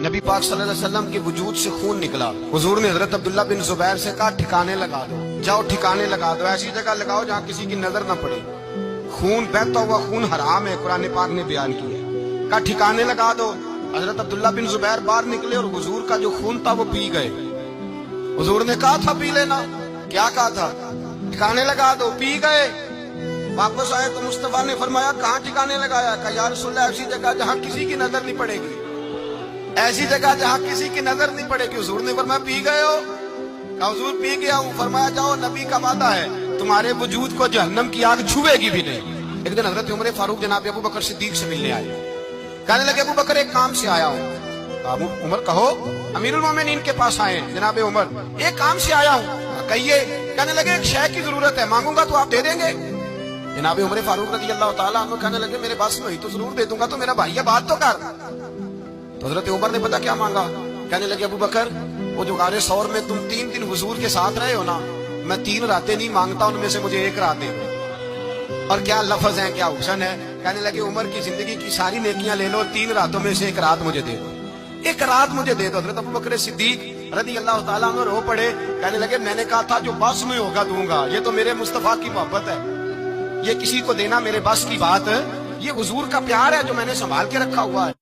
نبی پاک صلی اللہ علیہ وسلم کے وجود سے خون نکلا. حضور نے حضرت عبداللہ بن زبیر سے کہا ٹھکانے لگا دو, جاؤ ٹھکانے لگا دو, ایسی جگہ لگاؤ جہاں کسی کی نظر نہ پڑے. خون بہتا ہوا خون حرام ہے, قرآن پاک نے بیان کیا ہے. کہا ٹھکانے لگا دو. حضرت عبداللہ بن زبیر باہر نکلے اور حضور کا جو خون تھا وہ پی گئے. حضور نے کہا تھا پی لینا, کیا کہا تھا؟ ٹھکانے لگا دو. پی گئے. واپس آئے تو مصطفیٰ نے فرمایا کہاں ٹھکانے لگایا؟ کہا یا رسول اللہ ایسی جگہ جہاں کسی کی نظر نہیں پڑے گی, ایسی جگہ جہاں کسی کی نظر نہیں پڑے گی. حضور نے فرمایا پی گئے ہو؟ کہا حضور پی گیا ہوں. فرمایا جاؤ, نبی کا وعدہ ہے تمہارے وجود کو جہنم کی آگ چھوئے گی بھی نہیں. ایک دن حضرت عمر فاروق جناب ابو بکر صدیق سے ملنے آئے. کہنے لگے ابو بکر ایک کام سے آیا ہوں. ابو عمر کہو. امیر المومنین کے پاس آئے جناب عمر, ایک کام سے آیا ہوں. کہیے. کہنے لگے ایک شے کی ضرورت ہے, مانگوں گا تو آپ دے دیں گے؟ جناب عمر فاروق رضی اللہ تعالیٰ عنہ کہنے لگے میرے پاس میں ہوئی تو ضرور دے دوں گا, تو میرا بھائی ہے بات تو کر. تو حضرت عمر نے پتا کیا مانگا؟ کہنے لگے ابو بکر وہ جو غار ثور میں تم 3 دن حضور کے ساتھ رہے ہو نا, میں 3 راتیں نہیں مانگتا, ان میں سے مجھے 1 رات دے دو. اور کیا لفظ ہیں, کیا حسن ہے. کہنے لگے عمر کی زندگی کی ساری نیکیاں لے لو, 3 راتوں میں سے 1 رات مجھے دے دو, 1 رات مجھے دے دو. حضرت ابو بکر صدیق رضی اللہ تعالیٰ عنہ رو پڑے. کہنے لگے میں نے کہا تھا جو بس میں ہوگا دوں گا, یہ تو میرے مصطفیٰ کی محبت ہے, یہ کسی کو دینا میرے بس کی بات ہے, یہ حضور کا پیار ہے جو میں نے سنبھال کے رکھا ہوا ہے.